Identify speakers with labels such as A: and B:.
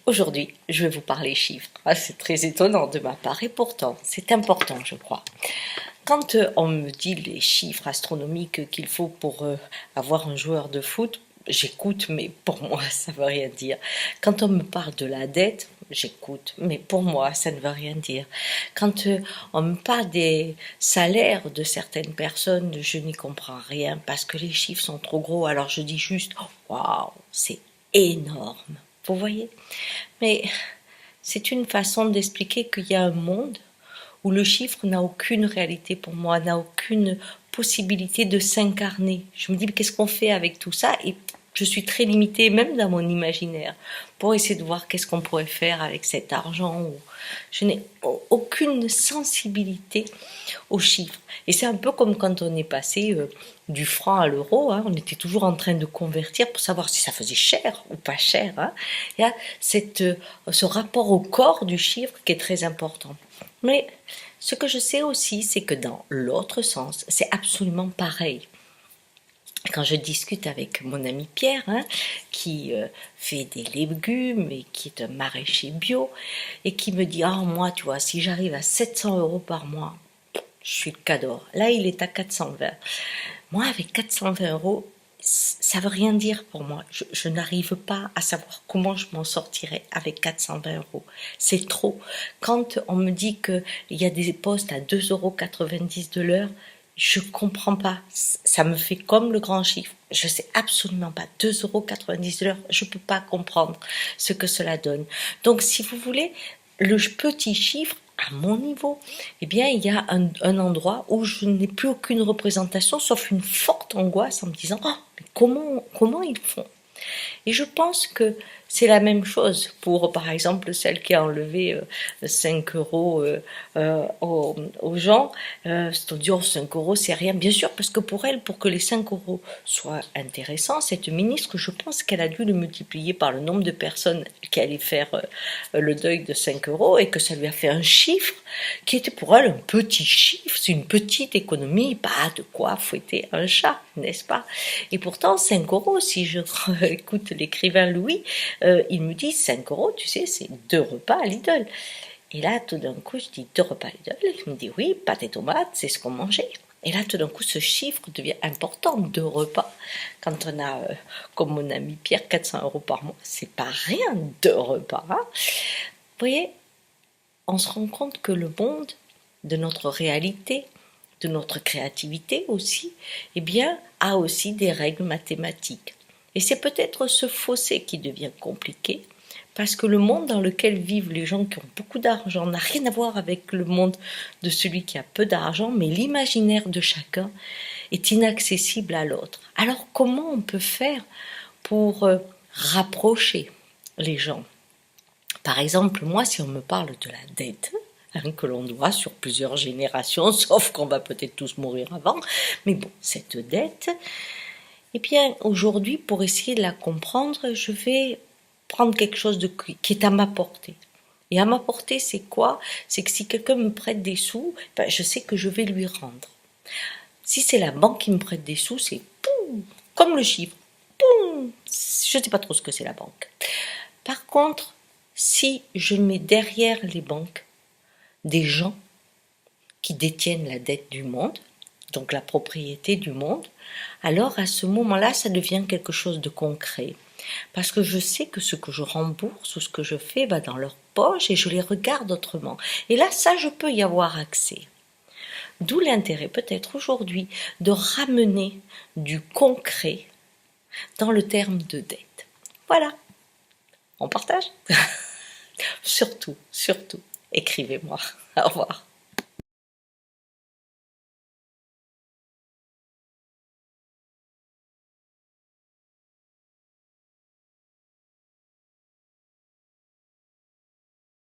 A: Aujourd'hui, je vais vous parler chiffres. Ah, c'est très étonnant de ma part et pourtant, c'est important, je crois. Quand on me dit les chiffres astronomiques qu'il faut pour avoir un joueur de foot, j'écoute, mais pour moi, ça ne veut rien dire. Quand on me parle de la dette, j'écoute, mais pour moi, ça ne veut rien dire. Quand on me parle des salaires de certaines personnes, je n'y comprends rien parce que les chiffres sont trop gros. Alors je dis juste, waouh, c'est énorme. Vous voyez? Mais c'est une façon d'expliquer qu'il y a un monde où le chiffre n'a aucune réalité pour moi, n'a aucune possibilité de s'incarner. Je me dis, mais qu'est-ce qu'on fait avec tout ça? Et je suis très limitée, même dans mon imaginaire, pour essayer de voir qu'est-ce qu'on pourrait faire avec cet argent. Je n'ai aucune sensibilité aux chiffres. Et c'est un peu comme quand on est passé du franc à l'euro, hein, on était toujours en train de convertir pour savoir si ça faisait cher ou pas cher. Hein. Il y a ce rapport au corps du chiffre qui est très important. Mais ce que je sais aussi, c'est que dans l'autre sens, c'est absolument pareil. Quand je discute avec mon ami Pierre, hein, qui fait des légumes et qui est un maraîcher bio, et qui me dit « Ah, moi, tu vois, si j'arrive à 700 € par mois, je suis le cadeau. » Là, il est à 420. Moi, avec 420 €, ça veut rien dire pour moi. Je n'arrive pas à savoir comment je m'en sortirai avec 420 €. C'est trop. Quand on me dit qu'il y a des postes à 2,90 € de l'heure, je comprends pas. Ça me fait comme le grand chiffre. Je sais absolument pas. 2,90 € de l'heure, je peux pas comprendre ce que cela donne. Donc, si vous voulez, le petit chiffre, à mon niveau, eh bien, il y a un endroit où je n'ai plus aucune représentation, sauf une forte angoisse en me disant « Oh, mais comment ils font ?» Et je pense que c'est la même chose pour, par exemple, celle qui a enlevé 5 € aux gens. C'est-à-dire, oh, 5 € c'est rien. Bien sûr, parce que pour elle, pour que les 5 € soient intéressants, cette ministre, je pense qu'elle a dû le multiplier par le nombre de personnes qui allaient faire le deuil de 5 € et que ça lui a fait un chiffre qui était pour elle un petit chiffre. C'est une petite économie, pas de quoi fouetter un chat, n'est-ce pas? Et pourtant, 5 € si je écoute l'écrivain Louis, il me dit 5 €, tu sais, c'est 2 repas à Lidl. Et là, tout d'un coup, je dis 2 repas à Lidl. Il me dit oui, pâtes et tomates, c'est ce qu'on mangeait. Et là, tout d'un coup, ce chiffre devient important, 2 repas. Quand on a, comme mon ami Pierre, 400 € par mois, c'est pas rien, 2 repas. Hein. Vous voyez, on se rend compte que le monde de notre réalité, de notre créativité aussi, eh bien, a aussi des règles mathématiques. Et c'est peut-être ce fossé qui devient compliqué, parce que le monde dans lequel vivent les gens qui ont beaucoup d'argent n'a rien à voir avec le monde de celui qui a peu d'argent, mais l'imaginaire de chacun est inaccessible à l'autre. Alors comment on peut faire pour rapprocher les gens? Par exemple, moi, si on me parle de la dette, que l'on doit sur plusieurs générations, sauf qu'on va peut-être tous mourir avant, mais bon, cette dette, eh bien, aujourd'hui, pour essayer de la comprendre, je vais prendre quelque chose qui est à ma portée. Et à ma portée, c'est quoi? C'est que si quelqu'un me prête des sous, ben, je sais que je vais lui rendre. Si c'est la banque qui me prête des sous, c'est poum, comme le chiffre. Poum, je ne sais pas trop ce que c'est la banque. Par contre, si je mets derrière les banques des gens qui détiennent la dette du monde, donc la propriété du monde, alors à ce moment-là, ça devient quelque chose de concret. Parce que je sais que ce que je rembourse ou ce que je fais va dans leur poche et je les regarde autrement. Et là, ça, je peux y avoir accès. D'où l'intérêt peut-être aujourd'hui de ramener du concret dans le terme de dette. Voilà, on partage. Surtout, écrivez-moi. Au revoir.